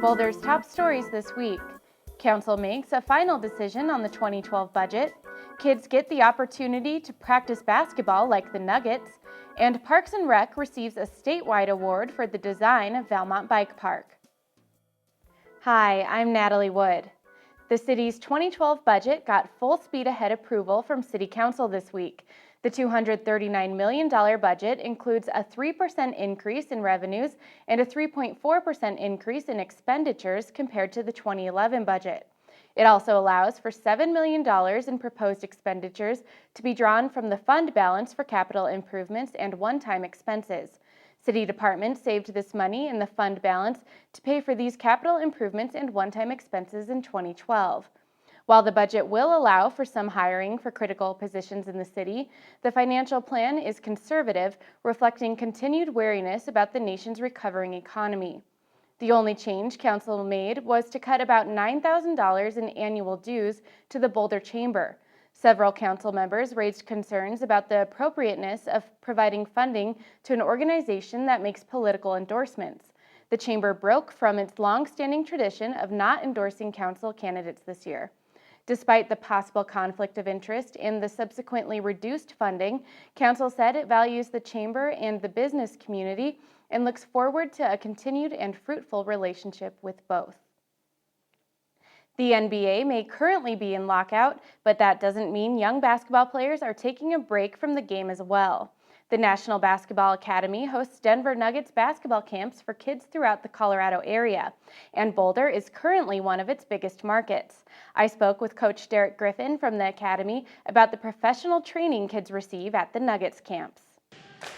Boulder's top stories this week. Council makes a final decision on the 2012 budget. Kids get the opportunity to practice basketball like the Nuggets. And Parks and Rec receives a statewide award for the design of Valmont Bike Park. Hi, I'm Natalie Wood. The city's 2012 budget got full speed ahead approval from City Council this week. The $239 million budget includes a 3% increase in revenues and a 3.4% increase in expenditures compared to the 2011 budget. It also allows for $7 million in proposed expenditures to be drawn from the fund balance for capital improvements and one-time expenses. City departments saved this money in the fund balance to pay for these capital improvements and one-time expenses in 2012. While the budget will allow for some hiring for critical positions in the city, the financial plan is conservative, reflecting continued wariness about the nation's recovering economy. The only change Council made was to cut about $9,000 in annual dues to the Boulder Chamber. Several Council members raised concerns about the appropriateness of providing funding to an organization that makes political endorsements. The Chamber broke from its long-standing tradition of not endorsing Council candidates this year. Despite the possible conflict of interest in the subsequently reduced funding, Council said it values the Chamber and the business community and looks forward to a continued and fruitful relationship with both. The NBA may currently be in lockout, but that doesn't mean young basketball players are taking a break from the game as well. The National Basketball Academy hosts Denver Nuggets basketball camps for kids throughout the Colorado area, and Boulder is currently one of its biggest markets. I spoke with Coach Derek Griffin from the Academy about the professional training kids receive at the Nuggets camps.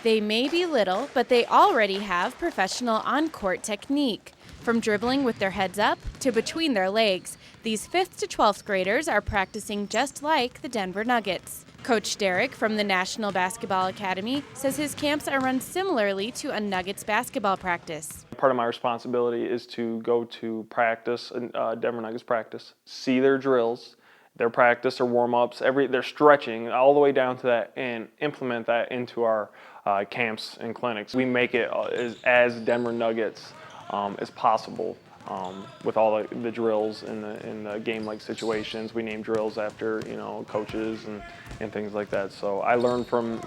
They may be little, but they already have professional on-court technique. From dribbling with their heads up to between their legs, these 5th to 12th graders are practicing just like the Denver Nuggets. Coach Derek from the National Basketball Academy says his camps are run similarly to a Nuggets basketball practice. Part of my responsibility is to go to practice, Denver Nuggets practice, see their drills, their practice or warm-ups, their stretching, all the way down to that, and implement that into our camps and clinics. We make it as Denver Nuggets as possible with all the drills in the game-like situations. We name drills after coaches and things like that. So I learn from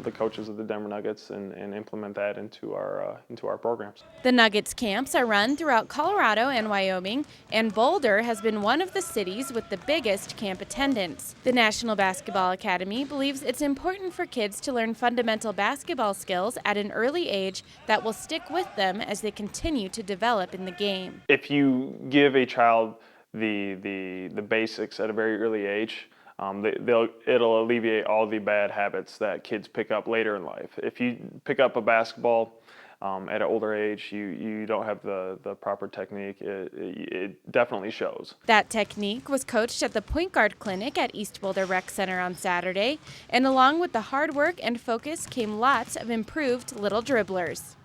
the coaches of the Denver Nuggets and implement that into our programs. The Nuggets camps are run throughout Colorado and Wyoming, and Boulder has been one of the cities with the biggest camp attendance. The National Basketball Academy believes it's important for kids to learn fundamental basketball skills at an early age that will stick with them as they continue to develop in the game. If you give a child the basics at a very early age, it'll alleviate all the bad habits that kids pick up later in life. If you pick up a basketball at an older age, you don't have the proper technique, it definitely shows. That technique was coached at the Point Guard Clinic at East Boulder Rec Center on Saturday, and along with the hard work and focus came lots of improved little dribblers.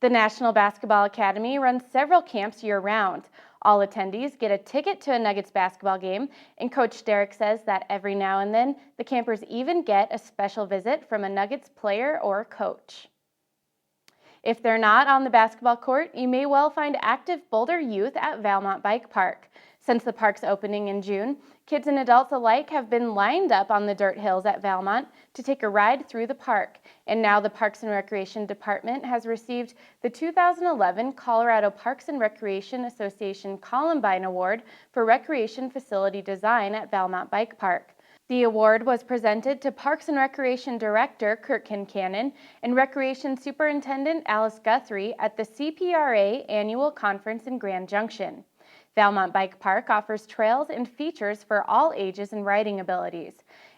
The National Basketball Academy runs several camps year-round. All attendees get a ticket to a Nuggets basketball game, and Coach Derek says that every now and then, the campers even get a special visit from a Nuggets player or coach. If they're not on the basketball court, you may well find active Boulder youth at Valmont Bike Park. Since the park's opening in June, kids and adults alike have been lined up on the dirt hills at Valmont to take a ride through the park. And now the Parks and Recreation Department has received the 2011 Colorado Parks and Recreation Association Columbine Award for Recreation Facility Design at Valmont Bike Park. The award was presented to Parks and Recreation Director Kirk Kincannon and Recreation Superintendent Alice Guthrie at the CPRA Annual Conference in Grand Junction. Valmont Bike Park offers trails and features for all ages and riding abilities.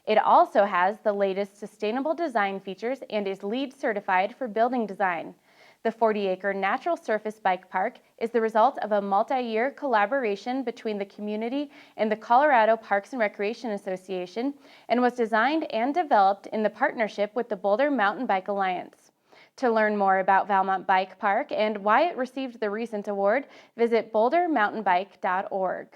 It also has the latest sustainable design features and is LEED certified for building design. The 40-acre natural surface bike park is the result of a multi-year collaboration between the community and the Colorado Parks and Recreation Association and was designed and developed in the partnership with the Boulder Mountain Bike Alliance. To learn more about Valmont Bike Park and why it received the recent award, visit bouldermountainbike.org.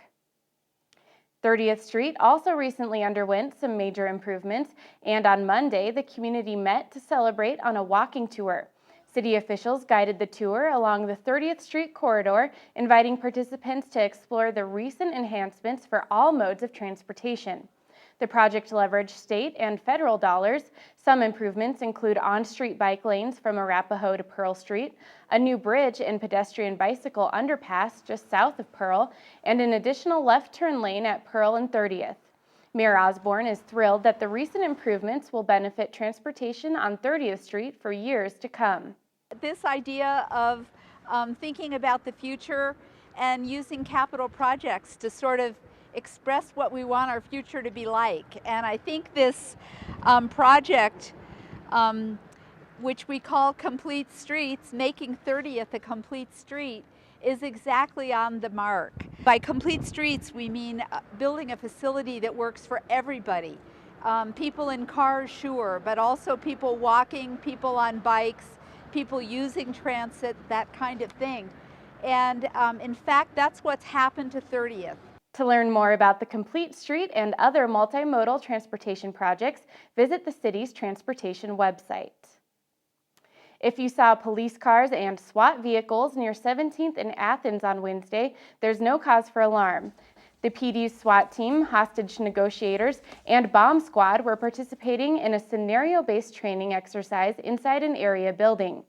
30th Street also recently underwent some major improvements, and on Monday, the community met to celebrate on a walking tour. City officials guided the tour along the 30th Street corridor, inviting participants to explore the recent enhancements for all modes of transportation. The project leveraged state and federal dollars. Some improvements include on-street bike lanes from Arapahoe to Pearl Street, a new bridge and pedestrian bicycle underpass just south of Pearl, and an additional left turn lane at Pearl and 30th. Mayor Osborne is thrilled that the recent improvements will benefit transportation on 30th Street for years to come. This idea of thinking about the future and using capital projects to sort of express what we want our future to be like. And I think this project, which we call Complete Streets, making 30th a complete street, is exactly on the mark. By complete streets, we mean building a facility that works for everybody. People in cars, sure, but also people walking, people on bikes, people using transit, that kind of thing. And in fact, that's what's happened to 30th. To learn more about the Complete Street and other multimodal transportation projects, visit the city's transportation website. If you saw police cars and SWAT vehicles near 17th and Athens on Wednesday, there's no cause for alarm. The PD's SWAT team, hostage negotiators, and bomb squad were participating in a scenario-based training exercise inside an area building.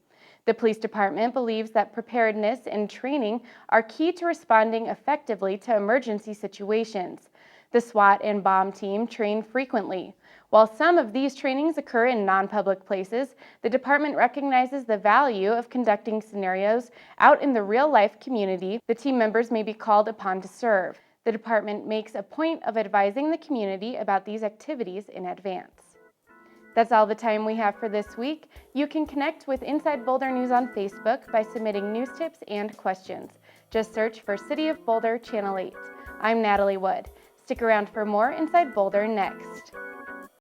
The police department believes that preparedness and training are key to responding effectively to emergency situations. The SWAT and bomb team train frequently. While some of these trainings occur in non-public places, the department recognizes the value of conducting scenarios out in the real-life community the team members may be called upon to serve. The department makes a point of advising the community about these activities in advance. That's all the time we have for this week. You can connect with Inside Boulder News on Facebook by submitting news tips and questions. Just search for City of Boulder Channel 8. I'm Natalie Wood. Stick around for more Inside Boulder next.